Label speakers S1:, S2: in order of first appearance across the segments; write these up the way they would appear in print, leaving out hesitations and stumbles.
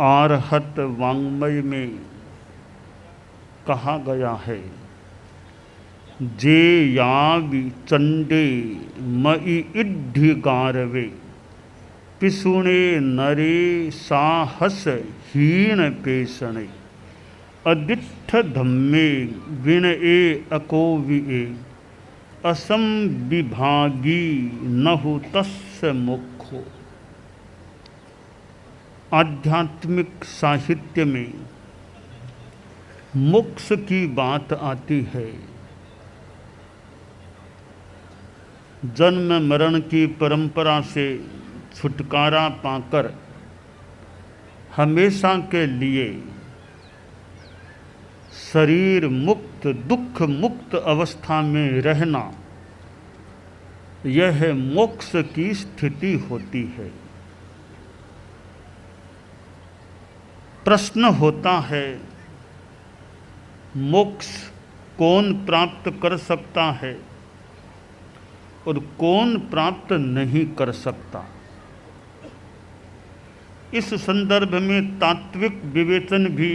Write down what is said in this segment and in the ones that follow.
S1: आरहत वाङ्मय में कहा गया है, जे यावि चंडे मई इड्ढि गारवे, पिसुणे नरे साहस हीन पेशणे, अदिट्ठ धम्मे विनए अकोविए, असम विभागी नहु तस्य मुखो। आध्यात्मिक साहित्य में मोक्ष की बात आती है। जन्म मरण की परंपरा से छुटकारा पाकर हमेशा के लिए शरीर मुक्त, दुख मुक्त अवस्था में रहना, यह मोक्ष की स्थिति होती है। प्रश्न होता है, मोक्ष कौन प्राप्त कर सकता है और कौन प्राप्त नहीं कर सकता। इस संदर्भ में तात्विक विवेचन भी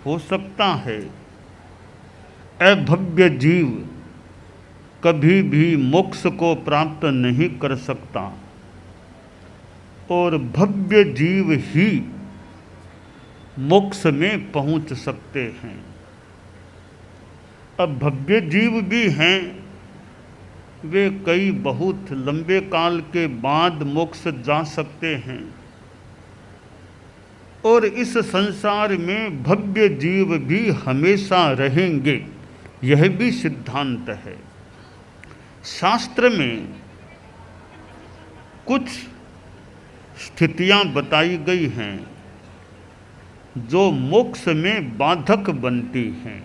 S1: हो सकता है। अभव्य जीव कभी भी मोक्ष को प्राप्त नहीं कर सकता और भव्य जीव ही मोक्ष में पहुंच सकते हैं। अब भव्य जीव भी हैं, वे कई बहुत लंबे काल के बाद मोक्ष जा सकते हैं और इस संसार में भव्य जीव भी हमेशा रहेंगे, यह भी सिद्धांत है। शास्त्र में कुछ स्थितियां बताई गई हैं जो मोक्ष में बाधक बनती हैं।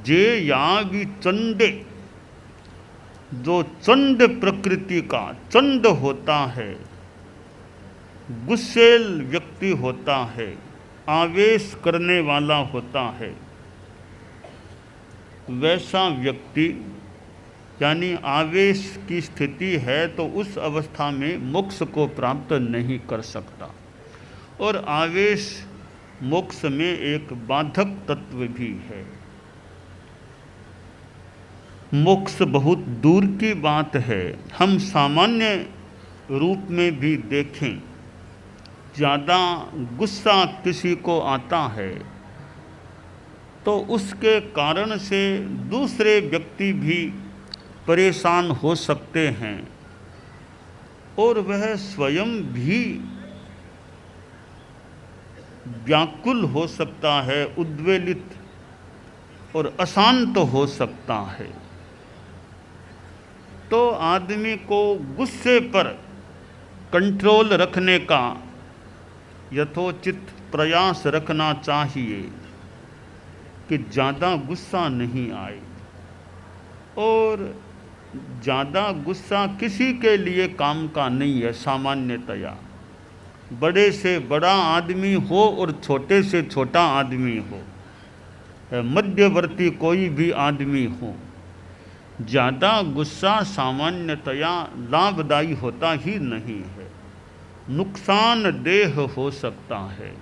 S1: जे यावि चंडे, जो चंड प्रकृति का चंड होता है, गुस्सेल व्यक्ति होता है, आवेश करने वाला होता है, वैसा व्यक्ति यानी आवेश की स्थिति है तो उस अवस्था में मोक्ष को प्राप्त नहीं कर सकता। और आवेश मोक्ष में एक बाधक तत्व भी है। मोक्ष बहुत दूर की बात है। हम सामान्य रूप में भी देखें, ज़्यादा गुस्सा किसी को आता है तो उसके कारण से दूसरे व्यक्ति भी परेशान हो सकते हैं और वह स्वयं भी व्याकुल हो सकता है, उद्वेलित और अशांत हो सकता है। तो आदमी को गुस्से पर कंट्रोल रखने का यथोचित प्रयास रखना चाहिए कि ज़्यादा गुस्सा नहीं आए। और ज़्यादा गुस्सा किसी के लिए काम का नहीं है। सामान्यतया बड़े से बड़ा आदमी हो और छोटे से छोटा आदमी हो, मध्यवर्ती कोई भी आदमी हो, ज़्यादा गुस्सा सामान्यतया लाभदायी होता ही नहीं है, नुकसानदेह हो सकता है।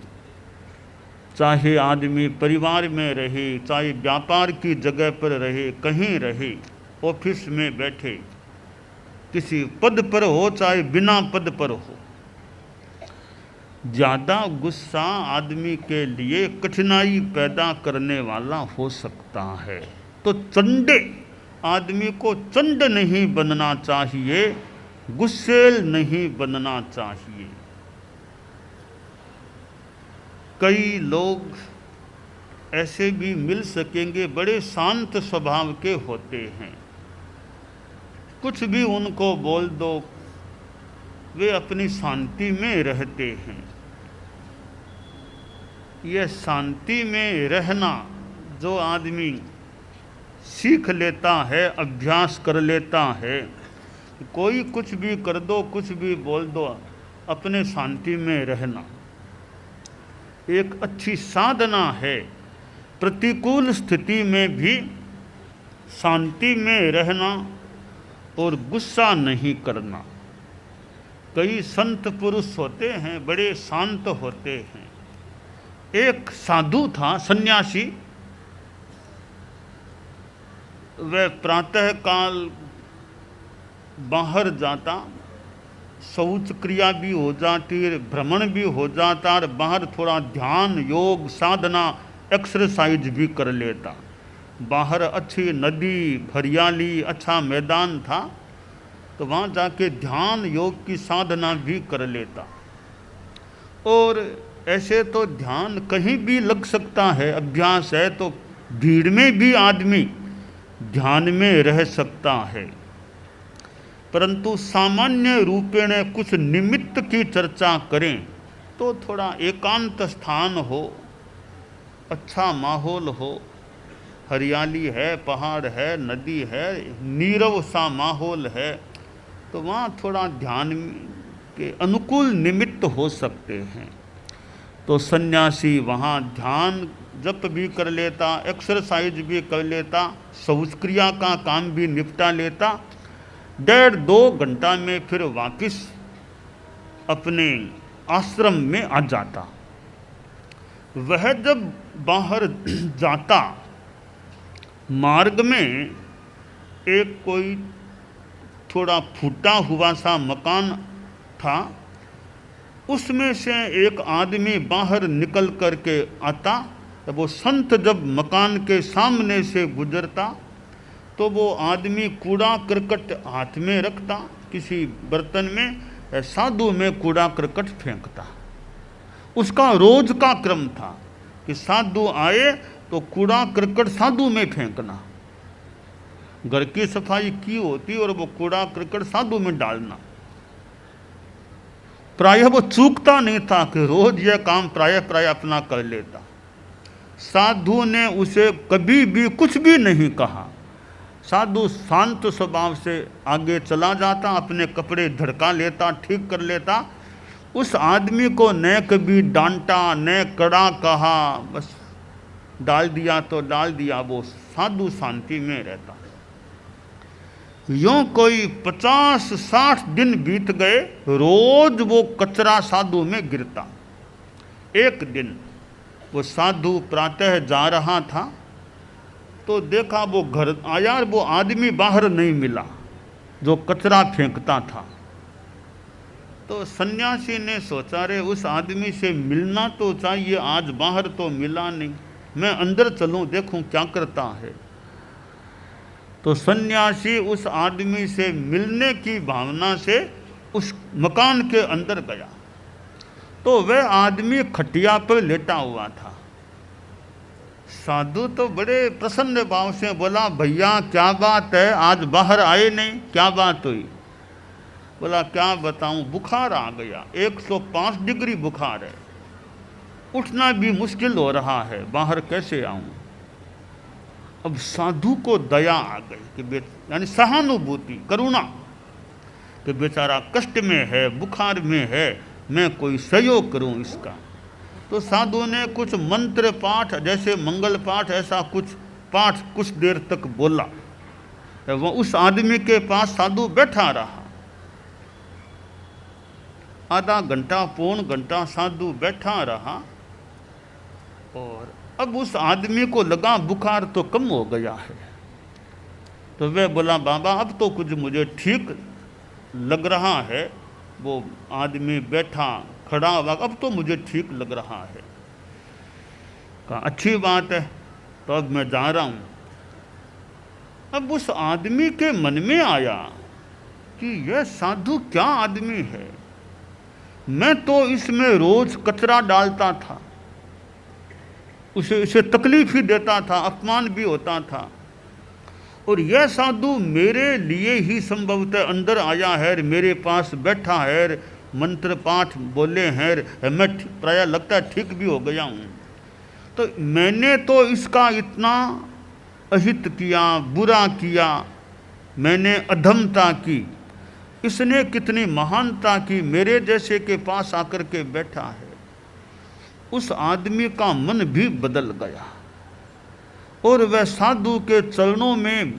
S1: चाहे आदमी परिवार में रहे, चाहे व्यापार की जगह पर रहे, कहीं रहे, ऑफिस में बैठे, किसी पद पर हो चाहे बिना पद पर हो, ज़्यादा गुस्सा आदमी के लिए कठिनाई पैदा करने वाला हो सकता है। तो चंडे आदमी को चंड नहीं बनना चाहिए, गुस्सेल नहीं बनना चाहिए। कई लोग ऐसे भी मिल सकेंगे बड़े शांत स्वभाव के होते हैं, कुछ भी उनको बोल दो वे अपनी शांति में रहते हैं। यह शांति में रहना जो आदमी सीख लेता है, अभ्यास कर लेता है, कोई कुछ भी कर दो, कुछ भी बोल दो, अपने शांति में रहना एक अच्छी साधना है। प्रतिकूल स्थिति में भी शांति में रहना और गुस्सा नहीं करना, कई संत पुरुष होते हैं, बड़े शांत होते हैं। एक साधु था, सन्यासी। वह प्रातः काल बाहर जाता, शौच क्रिया भी हो जाती, भ्रमण भी हो जाता, और बाहर थोड़ा ध्यान, योग, साधना, एक्सरसाइज भी कर लेता। बाहर अच्छी नदी, हरियाली, अच्छा मैदान था, तो वहाँ जाके ध्यान, योग की साधना भी कर लेता। और ऐसे तो ध्यान कहीं भी लग सकता है, अभ्यास है तो भीड़ में भी आदमी ध्यान में रह सकता है। परंतु सामान्य रूपेण कुछ निमित्त की चर्चा करें तो थोड़ा एकांत स्थान हो, अच्छा माहौल हो, हरियाली है, पहाड़ है, नदी है, नीरव सा माहौल है, तो वहाँ थोड़ा ध्यान के अनुकूल निमित्त हो सकते हैं। तो सन्यासी वहाँ ध्यान जप भी कर लेता, एक्सरसाइज भी कर लेता, शौच क्रिया का काम भी निपटा लेता। 1.5-2 घंटा में फिर वापस अपने आश्रम में आ जाता। वह जब बाहर जाता, मार्ग में एक कोई थोड़ा फूटा हुआ सा मकान था, उसमें से एक आदमी बाहर निकल करके आता। तो वो संत जब मकान के सामने से गुजरता तो वो आदमी कूड़ा करकट हाथ में रखता, किसी बर्तन में, साधु में कूड़ा करकट फेंकता। उसका रोज का क्रम था कि साधु आए तो कूड़ा करकट साधु में फेंकना, घर की सफाई की होती और वो कूड़ा करकट साधु में डालना। प्रायः वो चूकता नहीं था कि रोज यह काम प्रायः अपना कर लेता। साधु ने उसे कभी भी कुछ भी नहीं कहा। साधु शांत स्वभाव से आगे चला जाता, अपने कपड़े धड़का लेता, ठीक कर लेता। उस आदमी को न कभी डांटा, न कड़ा कहा, बस डाल दिया तो डाल दिया, वो साधु शांति में रहता। यूं कोई 50-60 दिन बीत गए, रोज वो कचरा साधु में गिरता। एक दिन वो साधु प्रातः जा रहा था तो देखा वो घर आया, वो आदमी बाहर नहीं मिला जो कचरा फेंकता था। तो सन्यासी ने सोचा, रे उस आदमी से मिलना तो चाहिए, आज बाहर तो मिला नहीं, मैं अंदर चलूं देखूं क्या करता है। तो सन्यासी उस आदमी से मिलने की भावना से उस मकान के अंदर गया तो वह आदमी खटिया पर लेटा हुआ था। साधु तो बड़े प्रसन्न भाव से बोला, भैया क्या बात है, आज बाहर आए नहीं, क्या बात हुई? बोला, क्या बताऊं, बुखार आ गया, 105 डिग्री बुखार है, उठना भी मुश्किल हो रहा है, बाहर कैसे आऊं? अब साधु को दया आ गई कि यानी सहानुभूति, करुणा, कि बेचारा कष्ट में है, बुखार में है, मैं कोई सहयोग करूं इसका। तो साधु ने कुछ मंत्र पाठ, जैसे मंगल पाठ, ऐसा कुछ पाठ कुछ देर तक बोला। वो उस आदमी के पास साधु बैठा रहा, आधा घंटा, पौन घंटा साधु बैठा रहा। और अब उस आदमी को लगा बुखार तो कम हो गया है, तो वह बोला, बाबा अब तो कुछ मुझे ठीक लग रहा है। वो आदमी बैठा, खड़ा हुआ, अब तो मुझे ठीक लग रहा है। कहा, अच्छी बात है, तो अब मैं जा रहा हूँ। अब उस आदमी के मन में आया कि यह साधु क्या आदमी है, मैं तो इसमें रोज कचरा डालता था, उसे तकलीफ ही देता था, अपमान भी होता था, और यह साधु मेरे लिए ही संभवतः अंदर आया है, मेरे पास बैठा है, मंत्र पाठ बोले हैं, मैं प्रायः लगता है ठीक भी हो गया हूँ। तो मैंने तो इसका इतना अहित किया, बुरा किया, मैंने अधमता की, इसने कितनी महानता की, मेरे जैसे के पास आकर के बैठा है। उस आदमी का मन भी बदल गया और वह साधु के चरणों में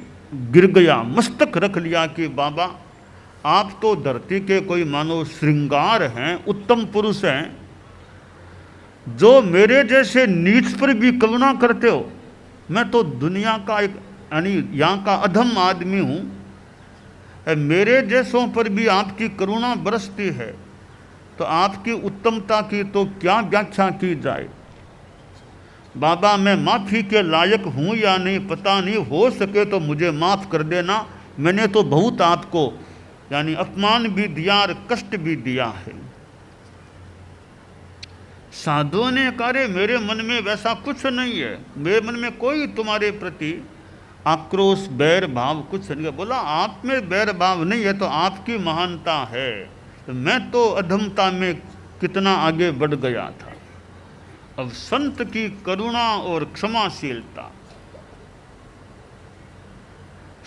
S1: गिर गया, मस्तक रख लिया कि बाबा आप तो धरती के कोई मानो श्रृंगार हैं, उत्तम पुरुष हैं, जो मेरे जैसे नीच पर भी करुणा करते हो। मैं तो दुनिया का एक यानी यहाँ का अधम आदमी हूँ, मेरे जैसों पर भी आपकी करुणा बरसती है, तो आपकी उत्तमता की तो क्या व्याख्या की जाए। बाबा मैं माफ़ी के लायक हूँ या नहीं पता नहीं, हो सके तो मुझे माफ़ कर देना, मैंने तो बहुत आपको यानी अपमान भी दिया और कष्ट भी दिया है। साधुओं ने कहा मेरे मन में वैसा कुछ नहीं है, मेरे मन में कोई तुम्हारे प्रति आक्रोश बैर भाव कुछ नहीं है। बोला आप में बैर भाव नहीं है तो आपकी महानता है, तो मैं तो अधमता में कितना आगे बढ़ गया था। अब संत की करुणा और क्षमाशीलता,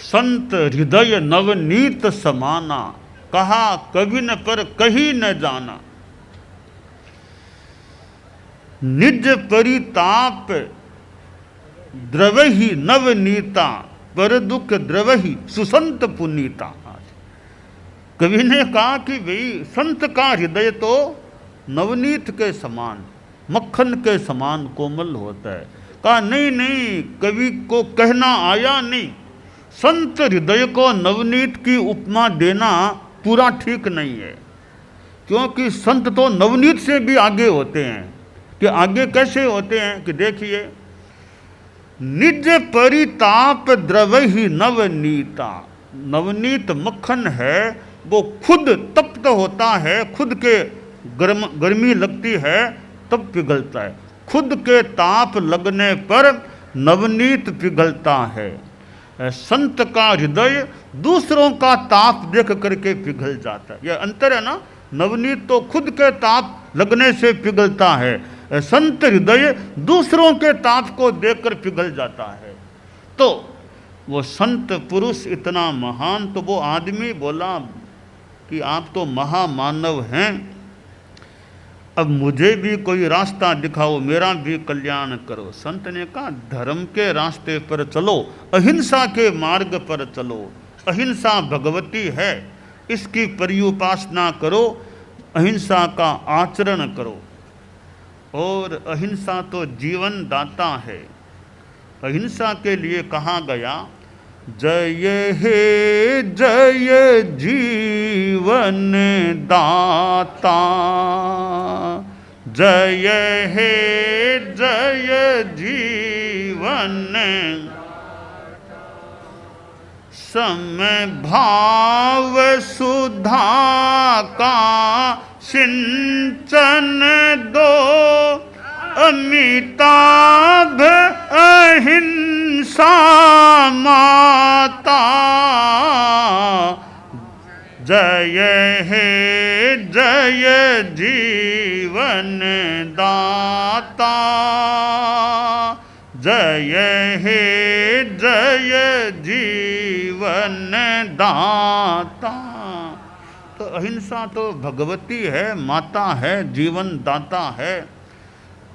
S1: संत हृदय नवनीत समाना, कहा कवि न पर कही न जाना। निज परिताप द्रवहि नवनीता, पर दुख द्रवहि सुसंत पुनीता। कवि ने कहा कि भाई संत का हृदय तो नवनीत के समान, मक्खन के समान कोमल होता है। कहा नहीं नहीं, कवि को कहना आया नहीं, संत हृदय को नवनीत की उपमा देना पूरा ठीक नहीं है, क्योंकि संत तो नवनीत से भी आगे होते हैं। कि आगे कैसे होते हैं कि देखिए, निज परिताप द्रवहि नवनीता, नवनीत मक्खन है वो खुद तप्त होता है, खुद के गर्मी लगती है तब पिघलता है, खुद के ताप लगने पर नवनीत पिघलता है। संत का हृदय दूसरों का ताप देख करके पिघल जाता है, यह अंतर है ना। नवनीत तो खुद के ताप लगने से पिघलता है, संत हृदय दूसरों के ताप को देखकर पिघल जाता है। तो वो संत पुरुष इतना महान, तो वो आदमी बोला कि आप तो महामानव हैं, अब मुझे भी कोई रास्ता दिखाओ, मेरा भी कल्याण करो। संत ने कहा धर्म के रास्ते पर चलो, अहिंसा के मार्ग पर चलो, अहिंसा भगवती है, इसकी पर्युपासना करो, अहिंसा का आचरण करो। और अहिंसा तो जीवन दाता है। अहिंसा के लिए कहा गया जय हे जय जीवन दाता, जय हे जय जीवन समय भाव सुधा का सिंचन दो, अमिताभ अहिंसा माता, जय हे जय जीवन दाता, जय हे जय जीवन दाता। तो अहिंसा तो भगवती है, माता है, जीवन दाता है।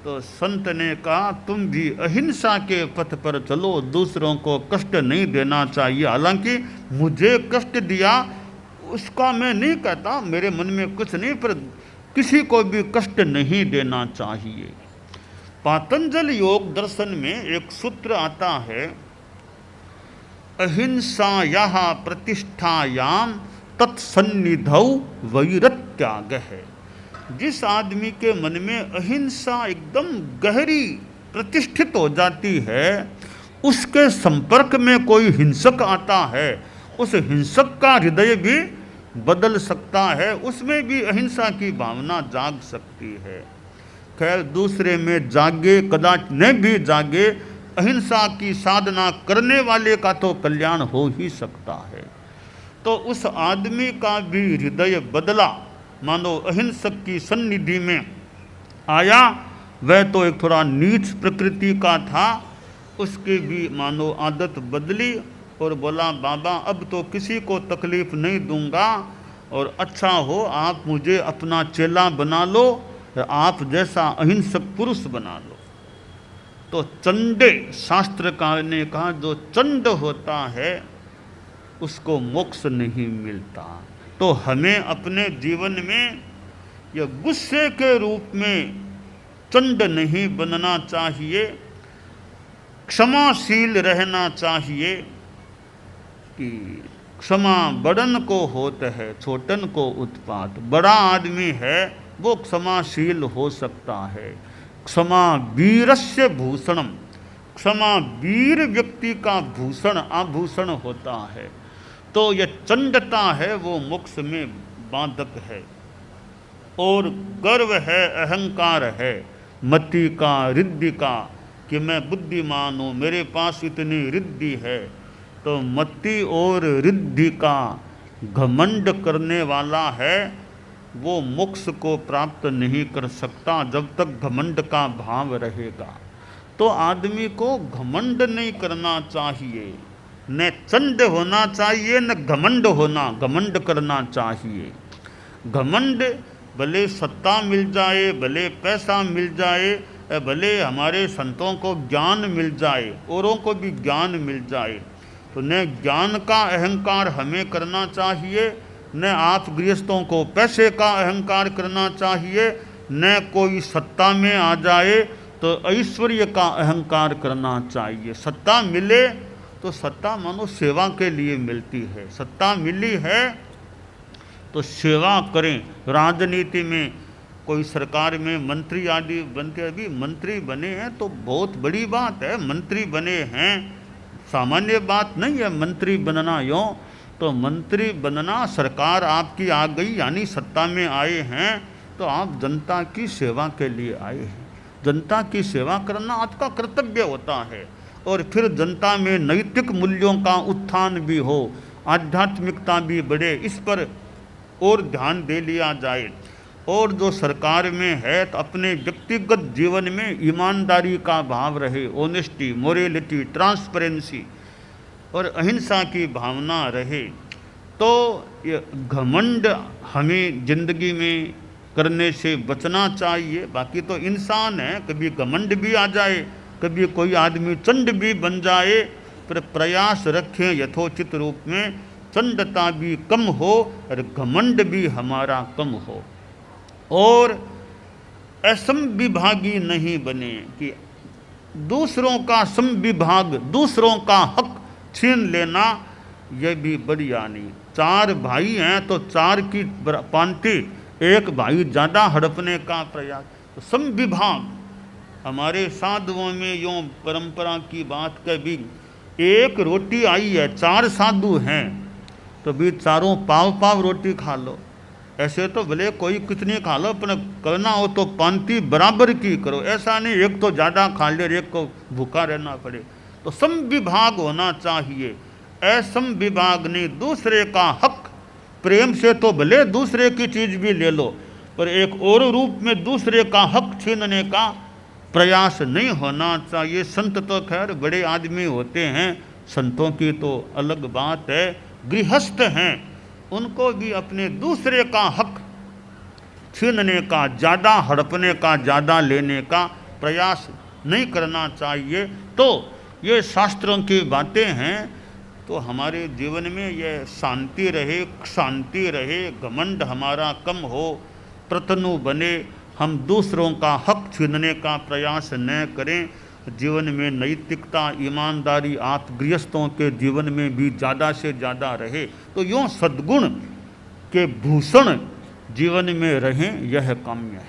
S1: तो संत ने कहा तुम भी अहिंसा के पथ पर चलो, दूसरों को कष्ट नहीं देना चाहिए। हालांकि मुझे कष्ट दिया उसका मैं नहीं कहता, मेरे मन में कुछ नहीं, पर किसी को भी कष्ट नहीं देना चाहिए। पातंजल योग दर्शन में एक सूत्र आता है, अहिंसायाः प्रतिष्ठायाम तत्सन्निधौ वैरत्याग है। जिस आदमी के मन में अहिंसा एकदम गहरी प्रतिष्ठित हो जाती है, उसके संपर्क में कोई हिंसक आता है, उस हिंसक का हृदय भी बदल सकता है, उसमें भी अहिंसा की भावना जाग सकती है। खैर दूसरे में जागे कदाच न भी जागे, अहिंसा की साधना करने वाले का तो कल्याण हो ही सकता है। तो उस आदमी का भी हृदय बदला, मानो अहिंसक की सन्निधि में आया। वह तो एक थोड़ा नीच प्रकृति का था, उसकी भी मानो आदत बदली और बोला बाबा अब तो किसी को तकलीफ नहीं दूंगा, और अच्छा हो आप मुझे अपना चेला बना लो, आप जैसा अहिंसक पुरुष बना लो। तो चंडे शास्त्रकार ने कहा जो चंड होता है उसको मोक्ष नहीं मिलता। तो हमें अपने जीवन में यह गुस्से के रूप में चंड नहीं बनना चाहिए, क्षमाशील रहना चाहिए कि क्षमा बड़न को होत है, छोटन को उत्पात। बड़ा आदमी है वो क्षमाशील हो सकता है। क्षमा वीरस्य भूषणम, क्षमा वीर व्यक्ति का भूषण आभूषण होता है। तो यह चंडता है वो मोक्ष में बाधक है। और गर्व है, अहंकार है मति का, रिद्धि का, कि मैं बुद्धिमान हूँ, मेरे पास इतनी रिद्धि है। तो मति और रिद्धि का घमंड करने वाला है वो मोक्ष को प्राप्त नहीं कर सकता जब तक घमंड का भाव रहेगा। तो आदमी को घमंड नहीं करना चाहिए, न चंड होना चाहिए न घमंड करना चाहिए। घमंड भले सत्ता मिल जाए, भले पैसा मिल जाए, भले हमारे संतों को ज्ञान मिल जाए, औरों को भी ज्ञान मिल जाए, तो न ज्ञान का अहंकार हमें करना चाहिए, न आप गृहस्थों को पैसे का अहंकार करना चाहिए, न कोई सत्ता में आ जाए तो ऐश्वर्य का अहंकार करना चाहिए। सत्ता मिले तो सत्ता मानो सेवा के लिए मिलती है, सत्ता मिली है तो सेवा करें। राजनीति में कोई सरकार में मंत्री आदि बनते, अभी मंत्री बने हैं तो बहुत बड़ी बात है, मंत्री बने हैं सामान्य बात नहीं है मंत्री बनना। यूँ तो मंत्री बनना, सरकार आपकी आ गई यानी सत्ता में आए हैं तो आप जनता की सेवा के लिए आए हैं। जनता की सेवा करना आपका कर्तव्य होता है। और फिर जनता में नैतिक मूल्यों का उत्थान भी हो, आध्यात्मिकता भी बढ़े, इस पर और ध्यान दे लिया जाए। और जो सरकार में है तो अपने व्यक्तिगत जीवन में ईमानदारी का भाव रहे, ऑनेस्टी, मोरलिटी, ट्रांसपेरेंसी और अहिंसा की भावना रहे। तो ये घमंड हमें जिंदगी में करने से बचना चाहिए। बाकी तो इंसान है, कभी घमंड भी आ जाए, कभी कोई आदमी चंड भी बन जाए, पर प्रयास रखें यथोचित रूप में चंडता भी कम हो और घमंड भी हमारा कम हो। और असंविभागी नहीं बने कि दूसरों का संविभाग, दूसरों का हक छीन लेना, यह भी बढ़िया नहीं। चार भाई हैं तो चार की पांति, एक भाई ज़्यादा हड़पने का प्रयास। तो संविभाग हमारे साधुओं में यूँ परंपरा की बात के भी, एक रोटी आई है, चार साधु हैं तो भी चारों पाव पाव रोटी खा लो। ऐसे तो भले कोई कितनी खा लो, पर करना हो तो पांति बराबर की करो। ऐसा नहीं एक तो ज़्यादा खा ले, एक को भूखा रहना पड़े। तो संविभाग होना चाहिए, असंविभाग नहीं। दूसरे का हक प्रेम से तो भले दूसरे की चीज़ भी ले लो, पर एक और रूप में दूसरे का हक छीनने का प्रयास नहीं होना चाहिए। संत तो खैर बड़े आदमी होते हैं, संतों की तो अलग बात है। गृहस्थ हैं, उनको भी अपने दूसरे का हक छीनने का, ज़्यादा हड़पने का, ज़्यादा लेने का प्रयास नहीं करना चाहिए। तो ये शास्त्रों की बातें हैं। तो हमारे जीवन में यह शांति रहे, शांति रहे, घमंड हमारा कम हो, प्रतनु बने, हम दूसरों का हक छीनने का प्रयास न करें। जीवन में नैतिकता, ईमानदारी आप गृहस्थों के जीवन में भी ज़्यादा से ज़्यादा रहे। तो यूँ सद्गुण के भूषण जीवन में रहें, यह काम्य है।